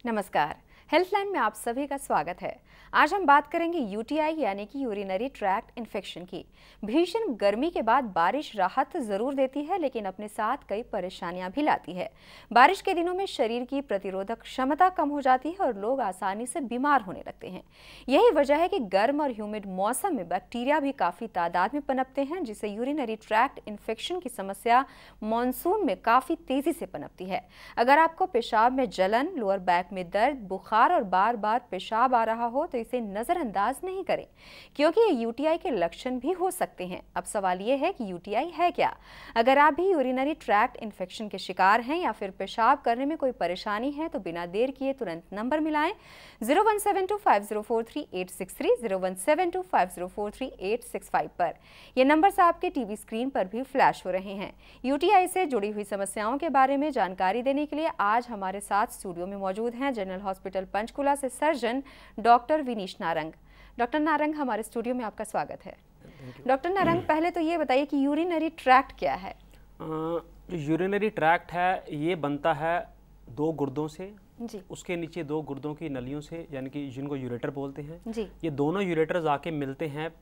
नमस्कार, हेल्थलाइन में आप सभी का स्वागत है। आज हम बात करेंगे यूटीआई यानी कि यूरिनरी ट्रैक्ट इन्फेक्शन की। भीषण गर्मी के बाद बारिश राहत जरूर देती है, लेकिन अपने साथ कई परेशानियां भी लाती है। बारिश के दिनों में शरीर की प्रतिरोधक क्षमता कम हो जाती है और लोग आसानी से बीमार होने लगते हैं। यही वजह है कि गर्म और ह्यूमिड मौसम में बैक्टीरिया भी काफी तादाद में पनपते हैं, जिससे यूरिनरी ट्रैक्ट इन्फेक्शन की समस्या मानसून में काफी तेजी से पनपती है। अगर आपको पेशाब में जलन, लोअर बैक में दर्द, बुखार और बार बार पेशाब आ रहा हो तो इसे नजरअंदाज नहीं करें, क्योंकि ये यूटीआई के लक्षण भी हो सकते हैं। अब सवाल ये है कि यूटीआई है क्या? अगर आप भी यूरिनरी ट्रैक्ट इन्फेक्शन के शिकार हैं या फिर पेशाब करने में कोई परेशानी है तो बिना देर किए तुरंत नंबर मिलाएं 01725043-863, 01725043-865 पर। ये नंबर्स आपके टीवी स्क्रीन पर भी फ्लैश हो रहे हैं। यूटीआई से जुड़ी हुई समस्याओं के बारे में जानकारी देने के लिए आज हमारे साथ स्टूडियो में मौजूद हैं जनरल हॉस्पिटल पंचकुला से surgeon doctor Vinish Narang. Doctor Narang, हमारे स्टूडियो में आपका स्वागत है। डॉक्टर नारंग, पहले तो ये बताइए कि यूरिनरी ट्रैक्ट क्या है? जो यूरिनरी ट्रैक्ट है ये बनता है दो गुर्दों से जी। उसके नीचे दो गुर्दों की नलियों से, यानी कि जिनको यूरेटर बोलते हैं जी। ये दोनों यूरेटर्स आके मिलते हैं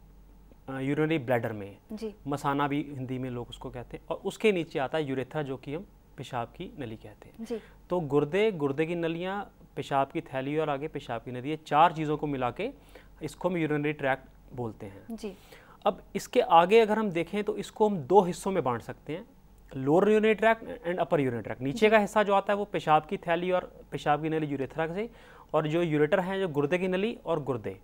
यूरिनरी ब्लैडर में। जी। मसाना भी हिंदी में लोग उसको कहते हैं, और उसके नीचे आता है यूरेथ्रा, जो कि हम पेशाब की नली कहते हैं। जी। तो गुर्दे की नलियाँ, पेशाब की थैली और आगे पेशाब की नली, ये चार चीज़ों को मिला के इसको हम यूरिनरी ट्रैक्ट बोलते हैं। जी। अब इसके आगे अगर हम देखें तो इसको हम दो हिस्सों में बांट सकते हैं, lower urinary tract and upper urinary tract. नीचे का हिस्सा जो आता है वो पेशाब की थैली और पेशाब की नली यूरेथ्रा से, और जो यूरेटर है जो गुर्दे की नली और गुर्दे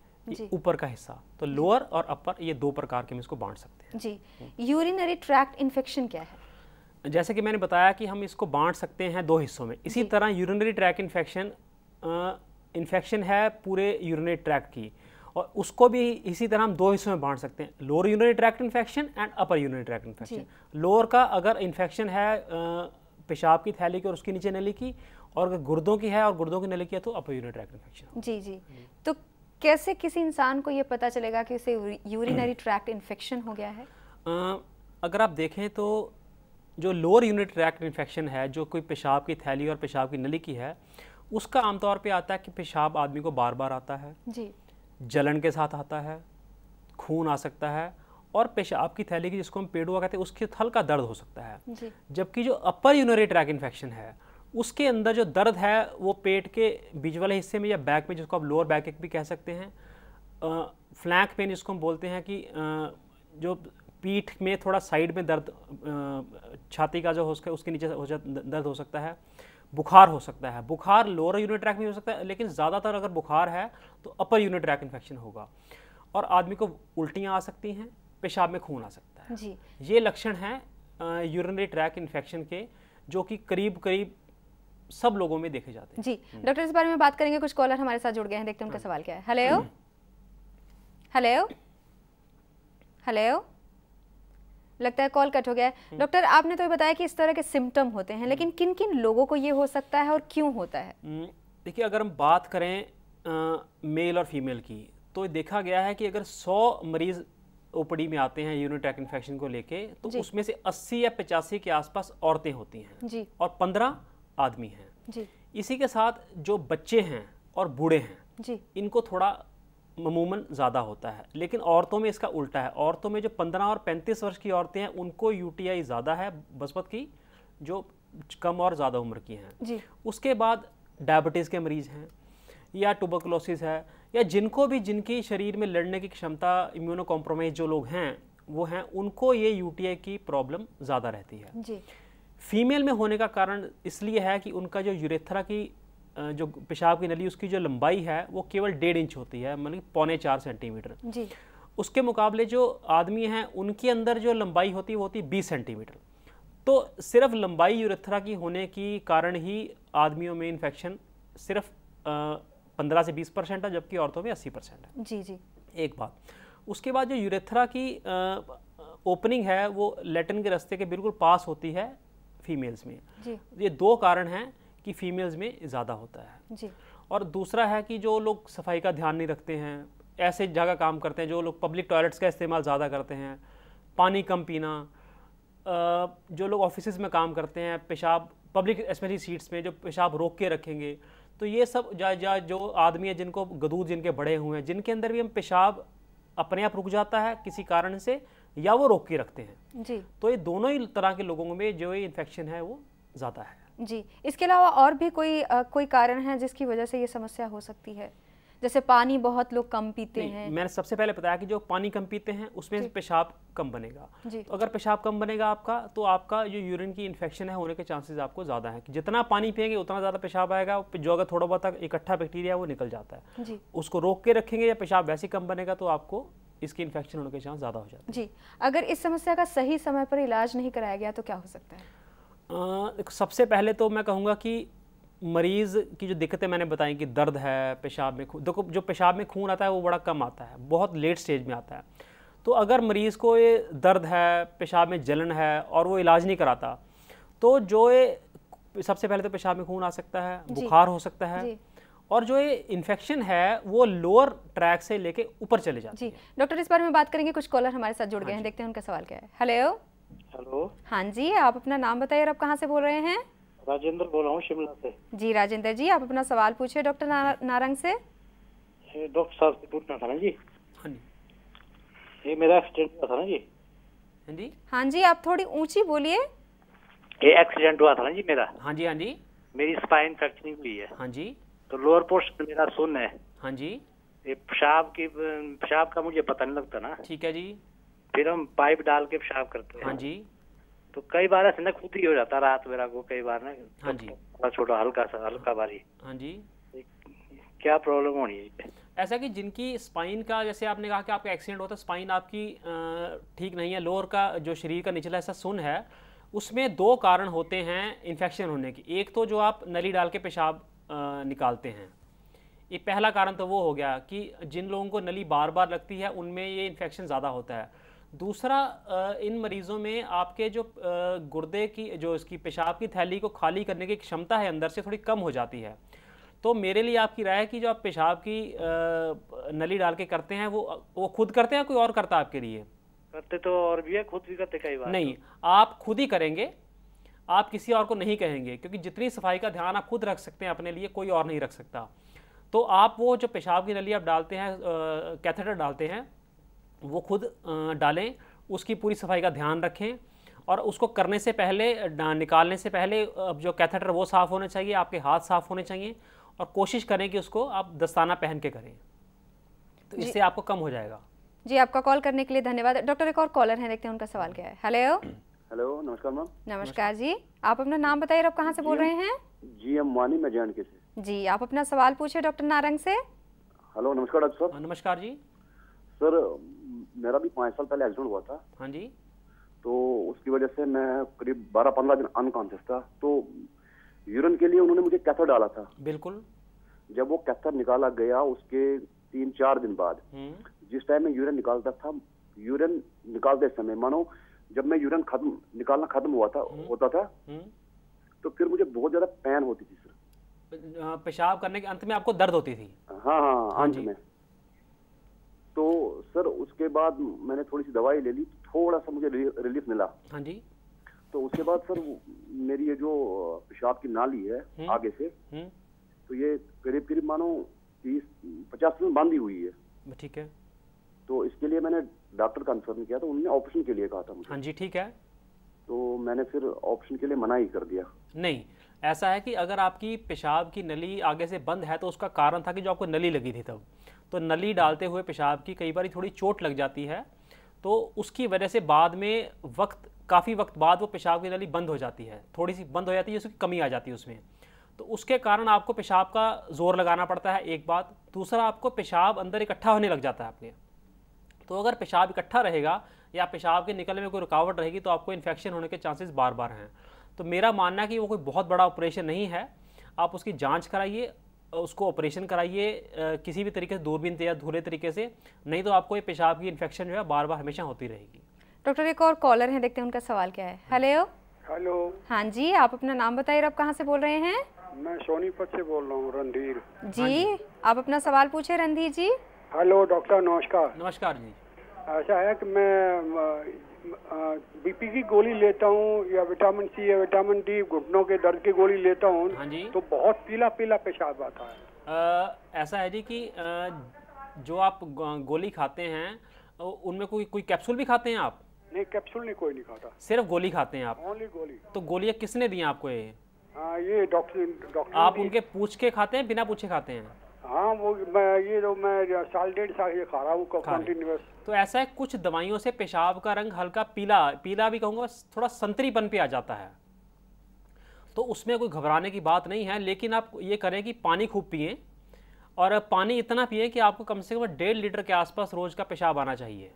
ऊपर का हिस्सा। तो लोअर और अपर, ये दो प्रकार के हम इसको बांट सकते हैं। जी। यूरिनरी ट्रैक्ट इन्फेक्शन क्या है? जैसे कि मैंने बताया कि हम इसको बांट सकते हैं दो हिस्सों में। इसी तरह यूरिनरी ट्रैक्ट इन्फेक्शन है पूरे यूरिनरी ट्रैक्ट की, और उसको भी इसी तरह हम दो हिस्सों में बांट सकते हैं, lower urinary tract infection and upper urinary tract infection. Lower का अगर इन्फेक्शन है पेशाब की थैली की और उसके नीचे नली की, और अगर गुर्दों की है और गुर्दों की नली की है तो अपर यूरिनरी ट्रैक्ट इन्फेक्शन। जी। जी। तो कैसे किसी इंसान को ये पता चलेगा कि उसे यूरिनरी ट्रैक्ट इन्फेक्शन हो गया है? अगर आप देखें तो जो लोअर यूरिनरी ट्रैक्ट इन्फेक्शन है, जो कोई पेशाब की थैली और पेशाब की नली की है, उसका आमतौर पे आता है कि पेशाब आदमी को बार बार आता है। जी। जलन के साथ आता है, खून आ सकता है, और पेशाब की थैली की, जिसको हम पेडुआ कहते हैं, उसके हल्का दर्द हो सकता है। जबकि जो अपर यूरिनरी ट्रैक्ट इन्फेक्शन है उसके अंदर जो दर्द है वो पेट के बीच वाले हिस्से में या बैक में, जिसको आप लोअर बैक एक भी कह सकते हैं, फ्लैंक पेन जिसको हम बोलते हैं, कि जो पीठ में थोड़ा साइड में दर्द, छाती का जो हो सकता है उसके नीचे दर्द हो सकता है। बुखार हो सकता है, बुखार लोअर यूरिनरी ट्रैक्ट में हो सकता है, लेकिन ज़्यादातर अगर बुखार है तो अपर यूरिनरी ट्रैक्ट इन्फेक्शन होगा। और आदमी को उल्टियाँ आ सकती हैं, पेशाब में खून आ सकता है। जी। ये लक्षण हैं यूरिनरी ट्रैक्ट इन्फेक्शन के, जो कि करीब करीब सब लोगों में देखे जाते हैं। जी। डॉक्टर, इस बारे में बात करेंगे। कुछ कॉलर हमारे साथ जुड़ गए हैं, देखते हैं उनका सवाल क्या है। हेलो हेलो हेलो, लगता है कॉल कट हो गया है। डॉक्टर, आपने तो बताया कि इस तरह के सिम्टम होते हैं, लेकिन किन किन लोगों को ये हो सकता है और क्यों होता है? देखिए, अगर हम बात करें मेल और फीमेल की, तो देखा गया है कि अगर 100 मरीज ओपीडी में आते हैं यूरिनरी ट्रैक्ट इन्फेक्शन को लेके, तो उसमें से 80 या 85 के आसपास औरतें होती हैं। जी। और 15 आदमी हैं। जी। इसी के साथ जो बच्चे हैं और बूढ़े हैं, जी, इनको थोड़ा मामूमन ज़्यादा होता है। लेकिन औरतों में इसका उल्टा है। औरतों में जो 15 और 35 वर्ष की औरतें हैं उनको यूटीआई ज़्यादा है बस्मत की, जो कम और ज़्यादा उम्र की हैं। जी। उसके बाद डायबिटीज़ के मरीज़ हैं, या ट्यूबरकुलोसिस है, या जिनको भी जिनकी शरीर में लड़ने की क्षमता, इम्यूनो कॉम्प्रोमाइज जो लोग हैं वो हैं, उनको ये यूटीआई की प्रॉब्लम ज़्यादा रहती है। जी। फीमेल में होने का कारण इसलिए है कि उनका जो यूरेथ्रा की जो पेशाब की नली, उसकी जो लंबाई है वो केवल 1.5 इंच होती है, मतलब 3.25 सेंटीमीटर। जी। उसके मुकाबले जो आदमी हैं उनके अंदर जो लंबाई होती है वो होती है 20 सेंटीमीटर। तो सिर्फ लंबाई यूरेथ्रा की होने की कारण ही आदमियों में इन्फेक्शन सिर्फ 15 से 20% है, जबकि औरतों में 80% है। जी। जी। एक बात। उसके बाद जो यूरेथ्रा की ओपनिंग है वो लैटिन के रास्ते के बिल्कुल पास होती है फीमेल्स में। जी। ये दो कारण हैं कि फीमेल्स में ज़्यादा होता है। जी। और दूसरा है कि जो लोग सफाई का ध्यान नहीं रखते हैं, ऐसे जगह काम करते हैं, जो लोग पब्लिक टॉयलेट्स का इस्तेमाल ज़्यादा करते हैं, पानी कम पीना, जो लोग ऑफिस में काम करते हैं, पेशाब पब्लिक स्पेशली सीट्स में जो पेशाब रोक के रखेंगे, तो ये सब जो आदमी है जिनको गदूद जिनके बड़े हुए हैं, जिनके अंदर भी हम पेशाब अपने आप रुक जाता है किसी कारण से या वो रोक के रखते हैं जी, तो ये दोनों ही तरह के लोगों में जो ये इन्फेक्शन है वो ज़्यादा है जी। इसके अलावा और भी कोई कारण है जिसकी वजह से ये समस्या हो सकती है? जैसे पानी बहुत लोग कम पीते हैं। मैंने सबसे पहले बताया कि जो पानी कम पीते हैं उसमें पेशाब कम बनेगा। तो अगर पेशाब कम बनेगा आपका, तो आपका जो यूरिन की इन्फेक्शन है होने के चांसेस आपको ज़्यादा है। जितना पानी पिएंगे उतना ज़्यादा पेशाब आएगा, जो अगर थोड़ा बहुत इकट्ठा बैक्टीरिया वो निकल जाता है जी। उसको रोक के रखेंगे या पेशाब वैसे कम बनेगा तो आपको इसकी इन्फेक्शन होने के चांस ज़्यादा हो जाते हैं। जी, अगर इस समस्या का सही समय पर इलाज नहीं कराया गया तो क्या हो सकता है? सबसे पहले तो मैं कहूँगा कि मरीज़ की जो दिक्कतें मैंने बताई कि दर्द है, पेशाब में देखो जो पेशाब में खून आता है वो बड़ा कम आता है, बहुत लेट स्टेज में आता है। तो अगर मरीज़ को ये दर्द है, पेशाब में जलन है और वो इलाज नहीं कराता, तो जो ये सबसे पहले तो पेशाब में खून आ सकता है, बुखार हो सकता है, और जो ये इन्फेक्शन है वो लोअर ट्रैक से लेके ऊपर चले जाती है। जी डॉक्टर, इस बारे में बात करेंगे। कुछ कॉलर हमारे साथ जुड़ गए हैं, देखते हैं उनका सवाल क्या है। हेलो। हेलो। हाँ जी, आप अपना नाम बताइए और आप कहाँ से बोल रहे हैं? राजेंद्र बोल रहा हूँ शिमला से। जी राजेंद्र जी, आप अपना सवाल पूछिए डॉक्टर नारंग से। डॉक्टर साहब से पूछना था ना जी। हाँ जी। ये मेरा एक्सीडेंट हुआ था ना जी। हाँ जी। हाँ जी, आप थोड़ी ऊंची बोलिए। ये एक्सीडेंट हुआ था ना जी मेरा। हाँ जी। हाँ जी। मेरी स्पाइन फ्रैक्चरिंग हुई है। हाँ जी। तो लोअर पोर्शन मेरा सुन्न है। हाँ जी। ये पेशाब का मुझे पता नहीं लगता ना। ठीक है जी। फिर हम पाइप डाल के पेशाब करते हैं। हाँ जी। तो कई बार ऐसे ना खुद ही हो जाता रात मेरा को, कई बार ना। हाँ जी। छोटा हल्का भारी। हाँ जी। क्या प्रॉब्लम होनी है? ऐसा कि जिनकी स्पाइन का, जैसे आपने कहा कि आपका एक्सीडेंट होता है, स्पाइन आपकी ठीक नहीं है, लोअर का जो शरीर का निचला हिस्सा सुन्न है, उसमें दो कारण होते हैं इन्फेक्शन होने की। एक तो जो आप नली डाल के पेशाब निकालते हैं, ये पहला कारण तो वो हो गया कि जिन लोगों को नली बार बार लगती है उनमें ये इन्फेक्शन ज़्यादा होता है। दूसरा, इन मरीज़ों में आपके जो गुर्दे की जो इसकी पेशाब की थैली को खाली करने की क्षमता है अंदर से थोड़ी कम हो जाती है। तो मेरे लिए आपकी राय है कि जो आप पेशाब की नली डाल के करते हैं वो खुद करते हैं, कोई और करता है आपके लिए? करते तो और भी है, खुद भी करते कई बार। नहीं, आप खुद ही करेंगे, आप किसी और को नहीं कहेंगे, क्योंकि जितनी सफाई का ध्यान आप खुद रख सकते हैं अपने लिए, कोई और नहीं रख सकता। तो आप वो जो पेशाब की नली आप डालते हैं, कैथेटर डालते हैं, वो खुद डालें, उसकी पूरी सफाई का ध्यान रखें, और उसको करने से पहले, निकालने से पहले जो कैथेटर वो साफ़ होना चाहिए, आपके हाथ साफ़ होने चाहिए, और कोशिश करें कि उसको आप दस्ताना पहन के करें, तो इससे आपको कम हो जाएगा। जी, आपका कॉल करने के लिए धन्यवाद। डॉक्टर, एक और कॉलर है, देखते हैं उनका सवाल क्या है। हेलो। हेलो, नमस्कार मैम। नमस्कार जी, आप अपना नाम बताइए, आप कहाँ से बोल रहे हैं? जी एम वानी, मैं जानकी से। जी, आप अपना सवाल पूछे डॉक्टर नारंग से। हेलो, नमस्कार डॉक्टर साहब। नमस्कार जी। सर, मेरा भी 5 साल पहले एक्सीडेंट हुआ था। हाँ जी। तो उसकी वजह से मैं करीब 12-15 दिन अनकॉन्शियस था। तो यूरिन के लिए उन्होंने मुझे कैथर डाला था। बिल्कुल। जब वो कैथर निकाला गया, उसके 3-4 दिन बाद जिस टाइम में यूरिन निकालता था, यूरिन निकालते समय मानो जब मैं यूरिन निकालना खत्म होता था, तो फिर मुझे बहुत ज्यादा पेन होती थी सर। पेशाब करने के अंत में आपको दर्द होती थी? हाँ, अंत में। तो सर उसके बाद मैंने थोड़ी सी दवाई ले ली, थोड़ा सा मुझे रिलीफ मिला। हाँ जी। तो उसके बाद सर मेरी ये जो पेशाब की नाली है आगे से, तो ये करीब करीब मानो 30-50 दिन बंद ही हुई है। ठीक है। तो इसके लिए मैंने डॉक्टर कंसर्न किया, तो उन्होंने ऑपरेशन के लिए कहा था मुझे। हाँ जी, ठीक है। तो मैंने फिर ऑपरेशन के लिए मना ही कर दिया। नहीं, ऐसा है कि अगर आपकी पेशाब की नली आगे से बंद है तो उसका कारण था कि जो आपको नली लगी थी तब, तो नली डालते हुए पेशाब की कई बार थोड़ी चोट लग जाती है, तो उसकी वजह से बाद में काफ़ी वक्त बाद वो पेशाब की नली बंद हो जाती है, थोड़ी सी बंद हो जाती है, उसकी कमी आ जाती है उसमें। तो उसके कारण आपको पेशाब का जोर लगाना पड़ता है, एक बात। दूसरा, आपको पेशाब अंदर इकट्ठा होने लग जाता है आपके। तो अगर पेशाब इकट्ठा रहेगा या पेशाब के निकलने में कोई रुकावट रहेगी तो आपको इन्फेक्शन होने के चांसेस बार बार हैं। तो मेरा मानना है कि वो कोई बहुत बड़ा ऑपरेशन नहीं है, आप उसकी जांच कराइए, उसको ऑपरेशन कराइए किसी भी तरीके से, दूरबीन से या धूरे तरीके से, नहीं तो आपको ये पेशाब की इन्फेक्शन जो है बार बार हमेशा होती रहेगी। डॉक्टर, एक और कॉलर है, देखते हैं उनका सवाल क्या है। हेलो। हेलो। हाँ जी, आप अपना नाम बताइए, आप कहाँ से बोल रहे हैं? मैं सोनीपत से बोल रहा हूँ, रणधीर जी। आप अपना सवाल पूछे रणधीर जी। हेलो डॉक्टर, नमस्कार। नमस्कार जी। ऐसा है कि मैं बीपी की गोली लेता हूँ या विटामिन सी या विटामिन डी, घुटनों के दर्द की गोली लेता हूँ, हाँ जी, तो बहुत पीला पीला पेशाब आता है। ऐसा है जी कि जो आप गोली खाते हैं उनमें कोई कैप्सूल भी खाते हैं आप? नहीं, कैप्सूल नहीं, कोई नहीं खाता, सिर्फ गोली खाते हैं आप? ओनली गोली। तो गोलियां किसने दी आपको ये डॉक्टर आप उनके पूछ के खाते हैं, बिना पूछे खाते हैं? हाँ, वो मैं साल 1.5 साल ये खा रहा हूँ कंटिन्यूअस। तो ऐसा है, कुछ दवाइयों से पेशाब का रंग हल्का पीला भी कहूँगा, थोड़ा संतरीपन पे आ जाता है, तो उसमें कोई घबराने की बात नहीं है। लेकिन आप ये करें कि पानी खूब पिएं, और पानी इतना पिएं कि आपको कम से कम 1.5 लीटर के आसपास रोज़ का पेशाब आना चाहिए।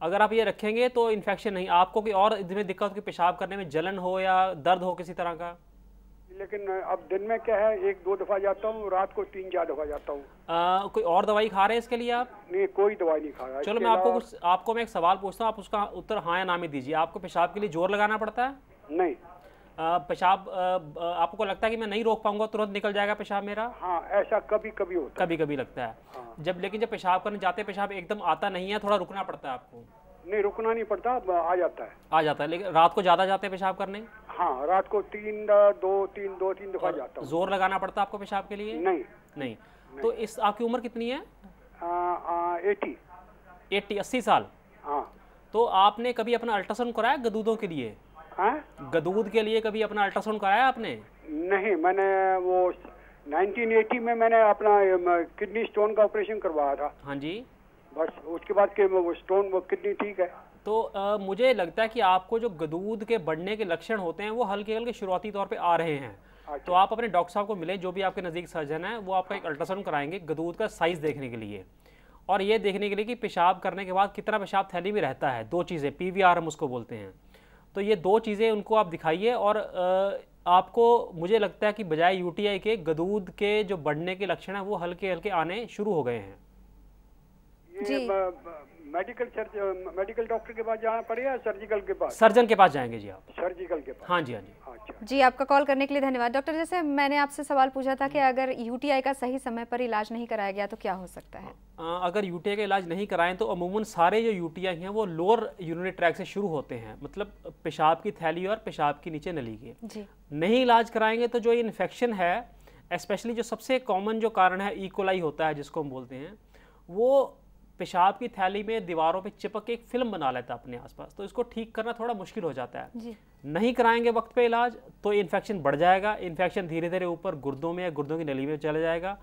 अगर आप ये रखेंगे तो इन्फेक्शन नहीं, आपको कोई और इसमें दिक्कत हो कि पेशाब करने में जलन हो या दर्द हो किसी तरह का? लेकिन अब दिन में क्या है, 1-2 दफा जाता हूँ, रात को 3-4 दफा जाता हूँ। कोई और दवाई खा रहे हैं इसके लिए आप? नहीं, कोई दवाई नहीं खा रहा। चलो मैं आपको मैं एक सवाल पूछता हूँ, आप उसका उत्तर हाँ या ना में दीजिए। आपको पेशाब के लिए जोर लगाना पड़ता है? नहीं। पेशाब आपको लगता है कि मैं नहीं रोक पाऊंगा, तुरंत निकल जाएगा पेशाब मेरा? हाँ, ऐसा कभी कभी होता है। कभी कभी लगता है। हाँ। लेकिन जब पेशाब करने जाते हैं, पेशाब एकदम आता नहीं है, थोड़ा रुकना पड़ता है आपको? नहीं, रुकना नहीं पड़ता, आ जाता है। आ जाता है। लेकिन रात को ज्यादा जाते हैं पेशाब करने? हाँ, रात को 3 दफा जाता हूँ। जोर लगाना पड़ता है आपको पेशाब के लिए? नहीं। तो इस आपकी उम्र कितनी है? 80 साल। हाँ। तो आपने कभी अपना अल्ट्रासाउंड कराया गदूदों के लिए? गदूद के लिए कभी अपना अल्ट्रासाउंड कराया आपने? नहीं, मैंने वो 1980 में मैंने अपना किडनी स्टोन का ऑपरेशन करवाया था। हाँ जी। बस उसके बाद के वो स्टोन, वो किडनी ठीक है। तो मुझे लगता है कि आपको जो गदूद के बढ़ने के लक्षण होते हैं वो हल्के हल्के शुरुआती तौर पे आ रहे हैं। अच्छा। तो आप अपने डॉक्टर साहब को मिलें, जो भी आपके नज़दीक सर्जन है, वो आपका एक अल्ट्रासाउंड कराएंगे गदूद का साइज़ देखने के लिए, और ये देखने के लिए कि पेशाब करने के बाद कितना पेशाब थैली में रहता है। 2 चीज़ें, PVR हम उसको बोलते हैं। तो ये 2 चीज़ें उनको आप दिखाइए, और आपको मुझे लगता है कि बजाय UTI के गदूद के जो बढ़ने के लक्षण हैं वो हल्के हल्के आने शुरू हो गए हैं। ये मेडिकल डॉक्टर के पास जाना पड़ेगा, सर्जिकल के पास? सर्जन के पास जाएंगे जी आप। सर्जिकल के पास? हाँ जी, हाँ जी। अच्छा जी, आपका कॉल करने के लिए धन्यवाद। डॉक्टर, जैसे मैंने आपसे सवाल पूछा था कि अगर UTI का सही समय पर इलाज नहीं कराया गया तो क्या हो सकता है? अगर UTI का इलाज नहीं कराएं तो अमूमन सारे जो UTI हैं वो लोअर यूरिनरी ट्रैक से शुरू होते हैं, मतलब पेशाब की थैली और पेशाब की नीचे नली के। जी। नहीं इलाज कराएंगे तो जो इन्फेक्शन है, स्पेशली जो सबसे कॉमन जो कारण है E. होता है जिसको हम बोलते हैं, वो पेशाब की थैली में दीवारों पे चिपक के एक फिल्म बना लेता है अपने आसपास। तो इसको ठीक करना थोड़ा मुश्किल हो जाता है। जी। नहीं कराएंगे वक्त पे इलाज तो इन्फेक्शन बढ़ जाएगा। इन्फेक्शन धीरे धीरे ऊपर गुर्दों में या गुर्दों की नली में चला जाएगा,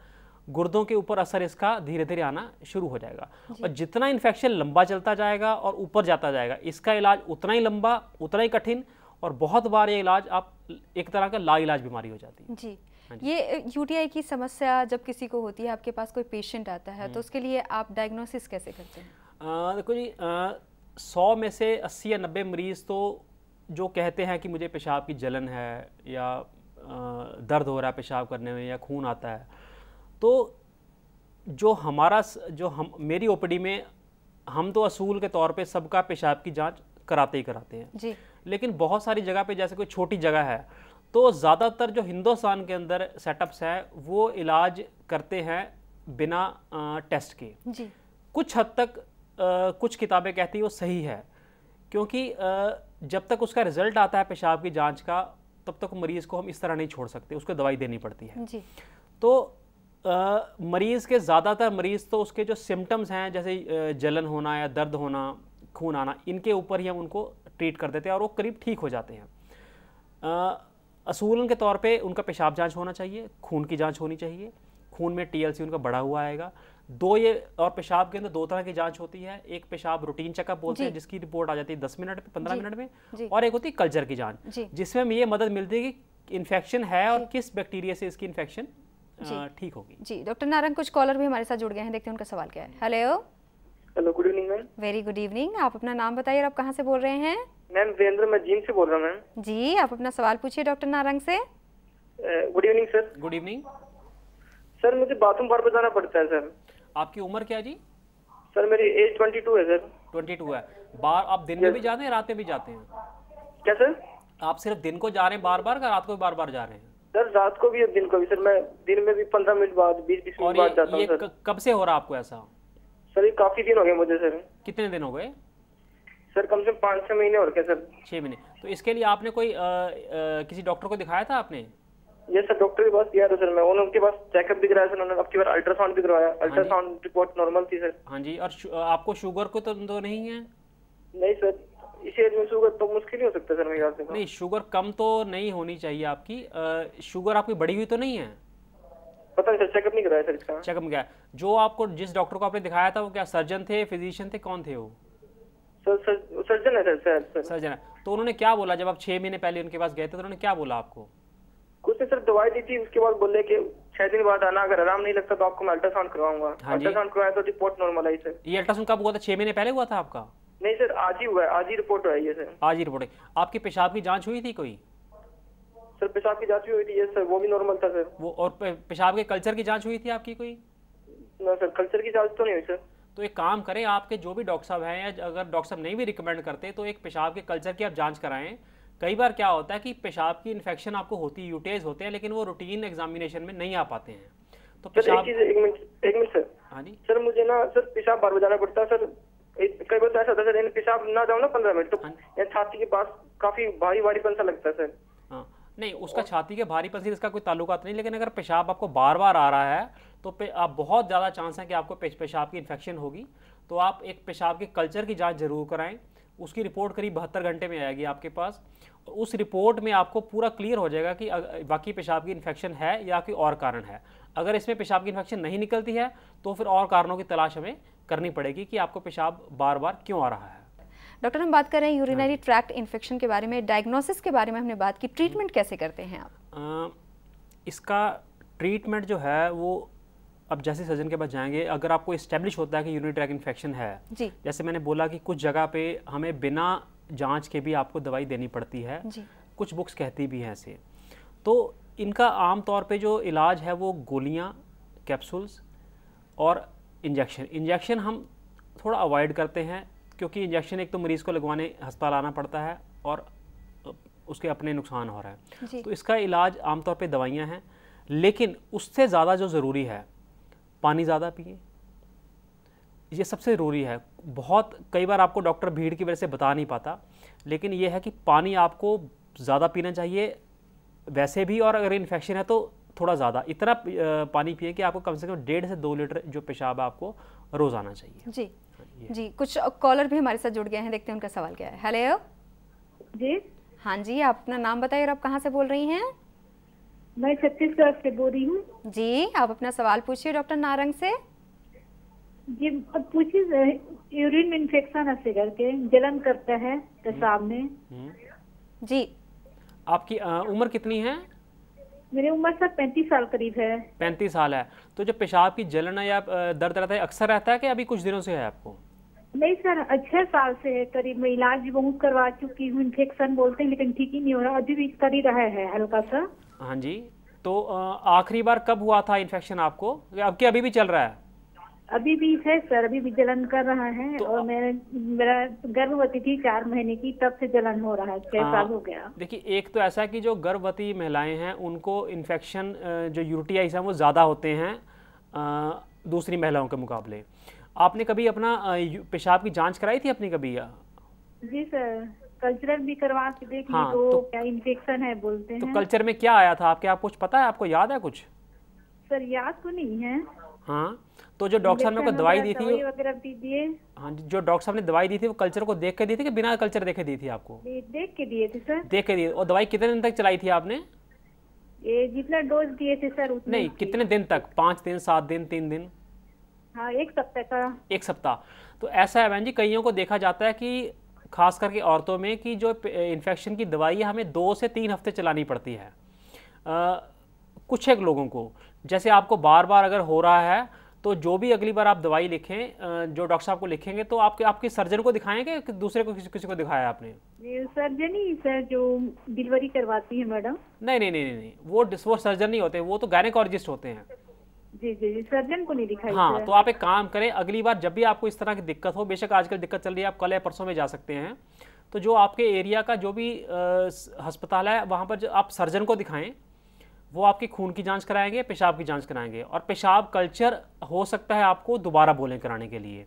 गुर्दों के ऊपर असर इसका धीरे धीरे आना शुरू हो जाएगा। और जितना इन्फेक्शन लंबा चलता जाएगा और ऊपर जाता जाएगा, इसका इलाज उतना ही लंबा, उतना ही कठिन, और बहुत बार ये इलाज आप एक तरह का लाइलाज बीमारी हो जाती है। जी। ये UTI की समस्या जब किसी को होती है, आपके पास कोई पेशेंट आता है, तो उसके लिए आप डायग्नोसिस कैसे करते हैं? देखो जी, 100 में से 80 या 90 मरीज़ तो जो कहते हैं कि मुझे पेशाब की जलन है या दर्द हो रहा है पेशाब करने में या खून आता है, तो मेरी OPD में हम तो असूल के तौर पे सबका पेशाब की जांच कराते ही कराते हैं जी। लेकिन बहुत सारी जगह पे, जैसे कोई छोटी जगह है, तो ज़्यादातर जो हिंदुस्तान के अंदर सेटअप्स है वो इलाज करते हैं बिना टेस्ट के। जी। कुछ हद तक कुछ किताबें कहती हैं वो सही है, क्योंकि जब तक उसका रिजल्ट आता है पेशाब की जांच का, तब तक मरीज़ को हम इस तरह नहीं छोड़ सकते, उसको दवाई देनी पड़ती है। जी। तो मरीज़ के ज़्यादातर मरीज़ तो उसके जो सिम्टम्स हैं, जैसे जलन होना या दर्द होना, खून आना, इनके ऊपर ही हम उनको ट्रीट कर देते हैं और वो करीब ठीक हो जाते हैं। असूलन के तौर पे उनका पेशाब जांच होना चाहिए, खून की जांच होनी चाहिए, खून में TLC उनका बढ़ा हुआ आएगा। और पेशाब के अंदर 2 तरह की जांच होती है, एक पेशाब रूटीन चेकअप बोलते हैं जिसकी रिपोर्ट आ जाती है 10 मिनट में, 15 मिनट में, और एक होती है कल्चर की जांच, जिसमें हमें ये मदद मिलती है कि इन्फेक्शन है और किस बैक्टीरिया से इसकी इन्फेक्शन ठीक होगी। जी। डॉक्टर नारंग, कुछ कॉलर भी हमारे साथ जुड़ गए हैं, देखते हैं उनका सवाल क्या है। Hello, good evening ma'am. Very good evening. आप अपना नाम बताइए और आप कहाँ से बोल रहे हैं? मैम वीरेंद्र, मैं जींद से बोल रहा हूँ मैम। जी, आप अपना सवाल पूछिए डॉक्टर नारंग से। Good evening sir. Good evening sir, मुझे बाथरूम बार बार जाना पड़ता है सर। आपकी उम्र क्या है जी? सर मेरी एज 22 है सर। 22 है। बार आप दिन में भी जाते हैं, रात में भी जाते हैं? क्या सर? आप सिर्फ दिन को जा रहे हैं बार बार, या रात को भी बार बार जा रहे हैं? सर रात को भी और दिन को भी सर। मैं दिन में भी 15 मिनट बाद, 20-20 मिनट बाद जाता हूँ सर। कब से हो रहा है आपको ऐसा? सर ये काफी दिन हो गए मुझे सर। कितने दिन हो गए? सर कम से कम 5-6 महीने और क्या सर? 6 महीने। तो इसके लिए आपने कोई किसी डॉक्टर को दिखाया था आपने? ये सर डॉक्टर के पास गया था सर मैं, उनके पास चेकअप भी कराया सर, उन्होंने अब की बार अल्ट्रासाउंड भी करवाया, अल्ट्रासाउंड रिपोर्ट नॉर्मल थी सर। हाँ जी। और आपको शुगर को तो नहीं है? नहीं सर, इस एज में शुगर तो मुश्किल ही हो सकता है सर मेरे ख्याल से। नहीं, शुगर कम तो नहीं होनी चाहिए आपकी। शुगर आपकी बढ़ी हुई तो नहीं है? पता नहीं सर, चेकअप नहीं कराया सर इसका। चेकअप क्या? जो आपको जिस डॉक्टर को आपने दिखाया था वो क्या सर्जन थे, फिजिशियन थे, कौन थे वो? सर्जन है सर। सर्जन है। तो उन्होंने क्या बोला जब आप 6 महीने पहले उनके पास गए थे तो उन्होंने क्या बोला आपको? कुछ सर दवाई दी थी, उसके बाद बोले कि 6 दिन बाद आना, अगर आराम नहीं लगता तो आपको मैं अल्ट्रासाउंड करवाऊंगा। अल्ट्रासाउंड करवाया तो रिपोर्ट नॉर्मल आई सर। ये अल्ट्रासाउंड कब हुआ था? 6 महीने पहले हुआ था आपका? नहीं सर, आज ही हुआ है, आज ही रिपोर्ट आई है सर। आज ही रिपोर्ट है। आपकी पेशाब की जांच हुई थी कोई? सर पेशाब की जांच भी हुई थी सर, वो भी नॉर्मल था सर। वो और पेशाब के कल्चर की जांच हुई थी आपकी कोई? ना सर, कल्चर की जांच तो नहीं हुई सर। तो एक काम करें, आपके जो भी डॉक्टर साहब हैं या अगर डॉक्टर साहब नहीं भी रिकमेंड करते तो एक पेशाब के कल्चर की आप जांच कराएं। कई बार क्या होता है कि पेशाब की इन्फेक्शन आपको होती है, यूटीआईज होते हैं, लेकिन वो रूटीन एग्जामिनेशन में नहीं आ पाते हैं। तो पेशाब एक मिनट सर। हाँ जी सर, मुझे ना सर पेशाब बार जाना पड़ता है सर। कई बार ऐसा होता है सर, पेशाब ना जाओ ना 15 मिनट तो छाती के पास काफी भारी भारीपन सा लगता है सर। हाँ, नहीं उसका छाती के भारीपन से इसका कोई ताल्लुकात नहीं, लेकिन अगर पेशाब आपको बार बार आ रहा है तो आप बहुत ज़्यादा चांस है कि आपको पेशाब की इन्फेक्शन होगी। तो आप एक पेशाब के कल्चर की जांच जरूर कराएं। उसकी रिपोर्ट करीब 72 घंटे में आएगी आपके पास। उस रिपोर्ट में आपको पूरा क्लियर हो जाएगा कि वाकई पेशाब की इन्फेक्शन है या कोई और कारण है। अगर इसमें पेशाब की इन्फेक्शन नहीं निकलती है तो फिर और कारणों की तलाश हमें करनी पड़ेगी कि आपको पेशाब बार बार क्यों आ रहा है। डॉक्टर, हम बात कर रहे हैं यूरिनरी ट्रैक्ट इन्फेक्शन के बारे में, डायग्नोसिस के बारे में हमने बात की, ट्रीटमेंट कैसे करते हैं आप? इसका ट्रीटमेंट जो है वो अब जैसे सर्जन के पास जाएंगे, अगर आपको इस्टेब्लिश होता है कि यूरिनरी ट्रैक्ट इन्फेक्शन है जी। जैसे मैंने बोला कि कुछ जगह पे हमें बिना जांच के भी आपको दवाई देनी पड़ती है जी। कुछ बुक्स कहती भी हैं ऐसे। तो इनका आम तौर पे जो इलाज है वो गोलियां, कैप्सूल्स और इंजेक्शन हम थोड़ा अवॉइड करते हैं, क्योंकि इंजेक्शन एक तो मरीज़ को लगवाने अस्पताल आना पड़ता है और उसके अपने नुकसान हो रहा है। तो इसका इलाज आमतौर पे दवाइयाँ हैं, लेकिन उससे ज़्यादा जो ज़रूरी है पानी ज़्यादा पिए, ये सबसे ज़रूरी है। बहुत कई बार आपको डॉक्टर भीड़ की वजह से बता नहीं पाता, लेकिन ये है कि पानी आपको ज़्यादा पीना चाहिए वैसे भी, और अगर इन्फेक्शन है तो थोड़ा ज़्यादा इतना पानी पिए कि आपको कम से कम 1.5 से 2 लीटर जो पेशाब है आपको रोज़ आना चाहिए जी। जी, कुछ कॉलर भी हमारे साथ जुड़ गए हैं, देखते हैं उनका सवाल क्या है। हेलो जी। हाँ जी, आप अपना नाम बताइए और आप कहाँ से बोल रही हैं? मैं छत्तीसगढ़ से बोल रही हूँ जी। आप अपना सवाल पूछिए डॉक्टर नारंग से। जी, अब पूछिए, यूरिन इन्फेक्शन है करके जलन करता है पेशाब में जी। आपकी उम्र कितनी है? मेरी उम्र सर 35 साल करीब है। 35 साल है। तो जो पेशाब की जलन या दर्द रहता है अक्सर रहता है कि अभी कुछ दिनों से है आपको? नहीं सर, 6 साल से है करीब। मैं इलाज भी बहुत करवा चुकी हूँ, इन्फेक्शन बोलते हैं लेकिन ठीक ही नहीं हो रहा, अभी भी कर ही रहा है हल्का सा। हाँ जी। तो आखिरी बार कब हुआ था इन्फेक्शन आपको? अब अभी भी चल रहा है? अभी भी है सर, अभी भी जलन कर रहा है। तो और मेरा गर्भवती थी 4 महीने की, तब से जलन हो रहा है, 6 साल हो गया। देखिए, एक तो ऐसा है कि जो गर्भवती महिलाएं हैं उनको इन्फेक्शन जो यूटीआईज हैं वो ज़्यादा होते हैं दूसरी महिलाओं के मुकाबले। आपने कभी अपना पेशाब की जांच कराई थी अपनी कभी? जी सर, कल्चरल भी करवा के देख ली। तो क्या इन्फेक्शन है बोलते हैं। तो कल्चर में क्या आया था आपके? आप कुछ पता है, आपको याद है कुछ? सर याद तो नहीं है। हाँ, तो जो डॉक्टर साहब ने दवाई दी थी वगैरह दीजिए। हाँ जी, जो डॉक्टर साहब ने दवाई दी थी वो कल्चर को देख के दी थी कि बिना कल्चर देखे दी थी आपको? देख के दिए थे सर। देख के दिए। और दवाई कितने दिन तक चलाई थी आपने? ये जितना डोज दिए थे सर उतना। नहीं, कितने दिन तक? 5 दिन, 7 दिन, 3 दिन? हाँ, 1 सप्ताह का। 1 सप्ताह। तो ऐसा है बहन जी, कईयों को देखा जाता है कि खास करके औरतों में कि जो इन्फेक्शन की दवाई हमें 2 से 3 हफ्ते चलानी पड़ती है। कुछ एक लोगों को, जैसे आपको बार बार अगर हो रहा है तो जो भी अगली बार आप दवाई लिखें, जो डॉक्टर साहब को लिखेंगे, तो आपके सर्जन को दिखाएंगे कि दूसरे को किसी को दिखाया आपने? सर्जन ही सर, जो डिलीवरी करवाती है मैडम। नहीं, वो सर्जन नहीं होते, वो तो गायनेकोलॉजिस्ट होते हैं। जी, सर्जन को नहीं दिखाई। हाँ, तो आप एक काम करें, अगली बार जब भी आपको इस तरह की दिक्कत हो, बेशक आजकल दिक्कत चल रही है, आप कल या परसों में जा सकते हैं, तो जो आपके एरिया का जो भी अस्पताल है वहाँ पर आप सर्जन को दिखाएं। वो आपकी खून की जांच कराएंगे, पेशाब की जांच कराएंगे, और पेशाब कल्चर हो सकता है आपको दोबारा बोलें कराने के लिए,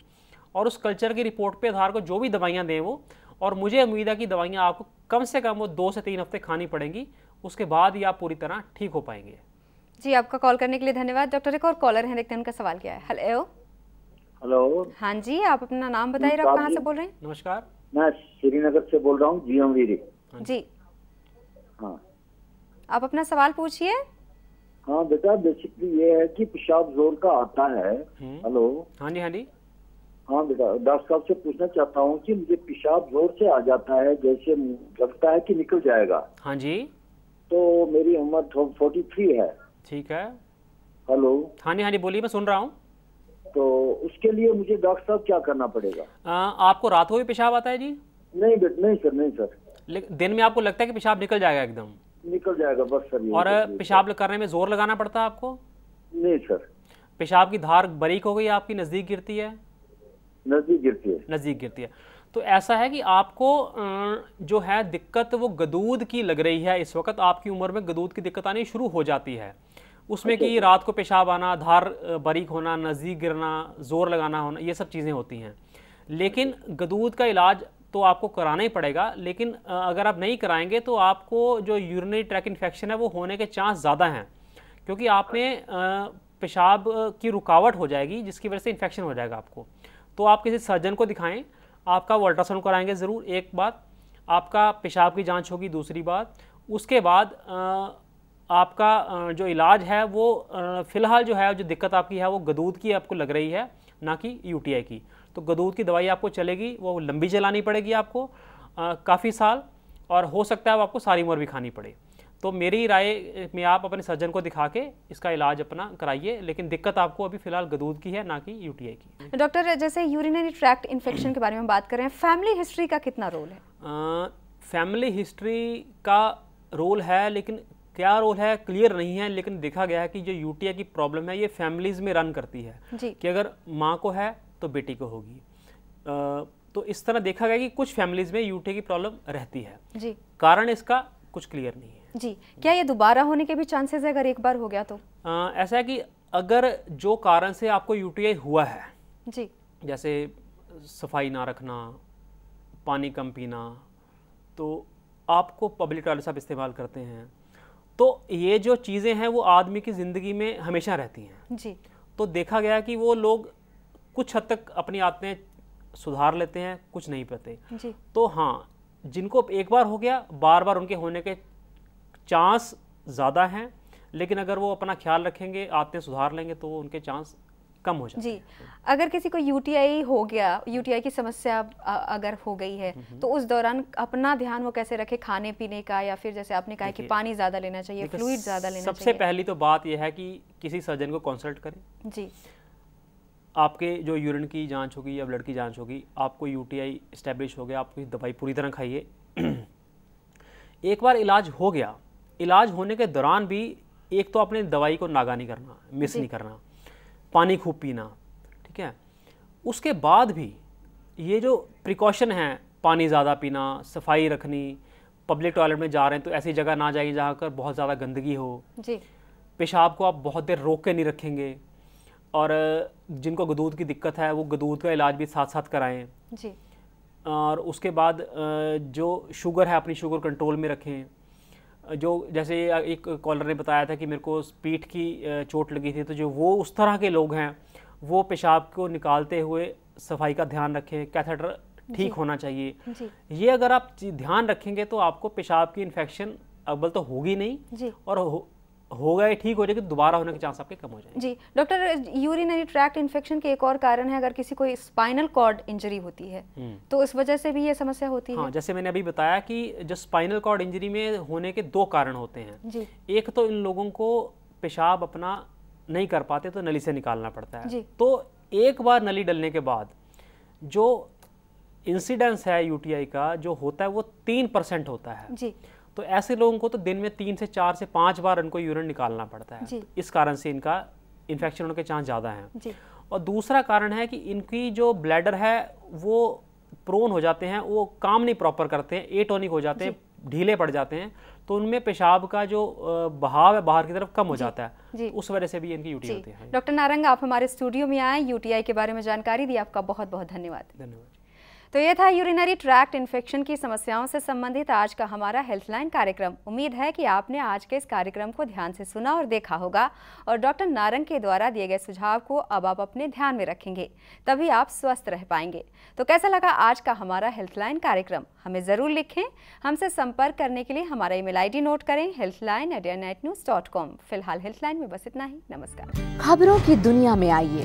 और उस कल्चर की रिपोर्ट पे आधार को जो भी दवाइयाँ दें वो और मुझे उम्मीद है कि दवाइयाँ आपको कम से कम वो 2 से 3 हफ्ते खानी पड़ेंगी, उसके बाद ही आप पूरी तरह ठीक हो पाएंगे। जी, आपका कॉल करने के लिए धन्यवाद। डॉक्टर, एक और कॉलर है, देखते हैं उनका सवाल क्या है। हेलो। हेलो। हाँ जी, आप अपना नाम बताइए, आप कहाँ से बोल रहे हैं? नमस्कार, मैं श्रीनगर से बोल रहा हूँ, जीएम वीरी। जी, हाँ, आप अपना सवाल पूछिए। हाँ बेटा, बेसिकली ये है कि पेशाब जोर का आता है। हेलो। हाँ जी, हाँ जी। हाँ बेटा, डॉक्टर साहब से पूछना चाहता हूँ कि मुझे पेशाब जोर से आ जाता है, जैसे लगता है कि निकल जाएगा। हाँ जी। तो मेरी उम्र 43 है। ठीक है। हेलो। हाँ जी, हाँ जी, बोलिए, मैं सुन रहा हूँ। तो उसके लिए मुझे डॉक्टर साहब क्या करना पड़ेगा? आपको रात को भी पेशाब आता है जी? नहीं बेटा, नहीं सर, नहीं सर। दिन में आपको लगता है कि पेशाब निकल जाएगा एकदम? निकल जाएगा बस सर। और पेशाब करने में जोर लगाना पड़ता है आपको? नहीं सर। पेशाब की धार बारीक हो गई, आपकी नज़दीक गिरती है? नज़दीक गिरती है। नज़दीक गिरती है। तो ऐसा है कि आपको जो है दिक्कत वो गदूद की लग रही है। इस वक्त आपकी उम्र में गदूद की दिक्कत आनी शुरू हो जाती है, उसमें कि रात को पेशाब आना, धार बारीक होना, नज़दीक गिरना, ज़ोर लगाना होना, ये सब चीज़ें होती हैं। लेकिन गदूद का इलाज तो आपको कराना ही पड़ेगा, लेकिन अगर आप नहीं कराएंगे तो आपको जो यूरिनरी ट्रैक इन्फेक्शन है वो होने के चांस ज़्यादा हैं, क्योंकि आप में पेशाब की रुकावट हो जाएगी, जिसकी वजह से इन्फेक्शन हो जाएगा आपको। तो आप किसी सर्जन को दिखाएं, आपका वो अल्ट्रासाउंड कराएंगे ज़रूर, एक बात, आपका पेशाब की जांच होगी दूसरी बात, उसके बाद आपका जो इलाज है वो फ़िलहाल जो है, जो दिक्कत आपकी है वो गदूद की आपको लग रही है, ना कि यूटीआई की। तो गदूद की दवाई आपको चलेगी, वो लंबी चलानी पड़ेगी आपको काफ़ी साल, और हो सकता है वो आपको सारी उम्र भी खानी पड़े। तो मेरी राय में आप अपने सर्जन को दिखा के इसका इलाज अपना कराइए, लेकिन दिक्कत आपको अभी फ़िलहाल गदूद की है, ना कि यूटीआई की। डॉक्टर, जैसे यूरिनरी ट्रैक्ट इन्फेक्शन के बारे में बात कर रहे हैं, फैमिली हिस्ट्री का कितना रोल है? फैमिली हिस्ट्री का रोल है, लेकिन क्या रोल है क्लियर नहीं है। लेकिन देखा गया है कि जो यूटीआई की प्रॉब्लम है ये फैमिलीज़ में रन करती है कि अगर माँ को है तो बेटी को होगी। तो इस तरह देखा गया कि कुछ फैमिलीज़ में यूटीआई की प्रॉब्लम रहती है जी। कारण इसका कुछ क्लियर नहीं है जी। क्या ये दोबारा होने के भी चांसेस है अगर एक बार हो गया तो? ऐसा है कि अगर जो कारण से आपको यूटीआई हुआ है जी, जैसे सफाई ना रखना, पानी कम पीना, तो आपको पब्लिक टॉयलेट आप इस्तेमाल करते हैं, तो ये जो चीज़ें हैं वो आदमी की ज़िंदगी में हमेशा रहती हैं जी। तो देखा गया कि वो लोग कुछ हद तक अपनी आदतें सुधार लेते हैं, कुछ नहीं पाते जी। तो हाँ, जिनको एक बार हो गया, बार बार उनके होने के चांस ज़्यादा हैं, लेकिन अगर वो अपना ख्याल रखेंगे, आदतें सुधार लेंगे, तो उनके चांस कम हो जाते हैं। अगर किसी को यूटीआई हो गया, यूटीआई की समस्या अगर हो गई है, तो उस दौरान अपना ध्यान वो कैसे रखे, खाने पीने का, या फिर जैसे आपने कहा कि पानी ज़्यादा लेना चाहिए, फ्लूइड ज़्यादा लेना चाहिए? सबसे पहली तो बात यह है कि किसी सर्जन को कंसल्ट करें जी। आपके जो यूरिन की जांच होगी या ब्लड की जांच होगी, आपको यूटीआई इस्टेब्लिश हो गया, आप दवाई पूरी तरह खाइए। एक बार इलाज हो गया, इलाज होने के दौरान भी एक तो अपने दवाई को नागा नहीं करना, मिस नहीं करना, पानी खूब पीना, ठीक है। उसके बाद भी ये जो प्रिकॉशन है, पानी ज़्यादा पीना, सफाई रखनी, पब्लिक टॉयलेट में जा रहे हैं तो ऐसी जगह ना जाइए जहाँ पर बहुत ज़्यादा गंदगी हो जी। पेशाब को आप बहुत देर रोक के नहीं रखेंगे, और जिनको गदूद की दिक्कत है वो गदूद का इलाज भी साथ साथ कराएं जी। और उसके बाद जो शुगर है, अपनी शुगर कंट्रोल में रखें। जो जैसे एक कॉलर ने बताया था कि मेरे को पीठ की चोट लगी थी, तो जो वो उस तरह के लोग हैं वो पेशाब को निकालते हुए सफाई का ध्यान रखें, कैथेटर ठीक होना चाहिए जी। ये अगर आप ध्यान रखेंगे तो आपको पेशाब की इन्फेक्शन अव्वल तो होगी नहीं जी। और हो गए ठीक हो जाएगी, दोबारा होने के चांस आपके कम हो जाएंगे जी। डॉक्टर, यूरिनरी ट्रैक्ट इन्फेक्शन के एक और कारण है अगर किसी को स्पाइनल कॉर्ड इंजरी होती है, तो इस वजह से भी ये समस्या होती है? जैसे मैंने अभी बताया कि जो स्पाइनल कॉर्ड इंजरी में होने के दो कारण होते हैं जी। एक तो इन लोगों को पेशाब अपना नहीं कर पाते तो नली से निकालना पड़ता है जी। तो एक बार नली डलने के बाद जो इंसिडेंस है यूटीआई का जो होता है वो 3% होता है जी। तो ऐसे लोगों को तो दिन में 3 से 4 से 5 बार इनको यूरिन निकालना पड़ता है जी। इस कारण से इनका इन्फेक्शन होने के चांस ज़्यादा हैं जी। और दूसरा कारण है कि इनकी जो ब्लैडर है वो प्रोन हो जाते हैं, वो काम नहीं प्रॉपर करते हैं, एटोनिक हो जाते हैं, ढीले पड़ जाते हैं, तो उनमें पेशाब का जो बहाव है बाहर की तरफ कम हो जाता है, उस वजह से भी इनकी यूटीआई होती है। डॉक्टर नारंग, आप हमारे स्टूडियो में आए, यूटीआई के बारे में जानकारी दी, आपका बहुत बहुत धन्यवाद। तो ये था यूरिनरी ट्रैक्ट इन्फेक्शन की समस्याओं से संबंधित आज का हमारा हेल्थलाइन कार्यक्रम। उम्मीद है कि आपने आज के इस कार्यक्रम को ध्यान से सुना और देखा होगा और डॉक्टर नारंग के द्वारा दिए गए सुझाव को अब आप अपने ध्यान में रखेंगे, तभी आप स्वस्थ रह पाएंगे। तो कैसा लगा आज का हमारा हेल्थलाइन कार्यक्रम, हमें ज़रूर लिखें। हमसे संपर्क करने के लिए हमारा ईमेल आईडी नोट करें healthline@airnetnews.com। फिलहाल हेल्थलाइन में बस इतना ही। नमस्कार। खबरों की दुनिया में आइए,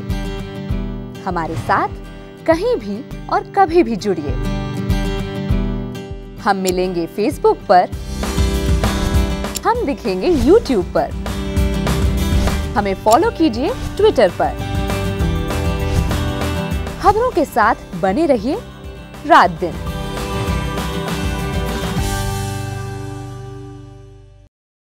हमारे साथ कहीं भी और कभी भी जुड़िए। हम मिलेंगे फेसबुक पर, हम दिखेंगे यूट्यूब पर, हमें फॉलो कीजिए ट्विटर पर। खबरों के साथ बने रहिए रात दिन।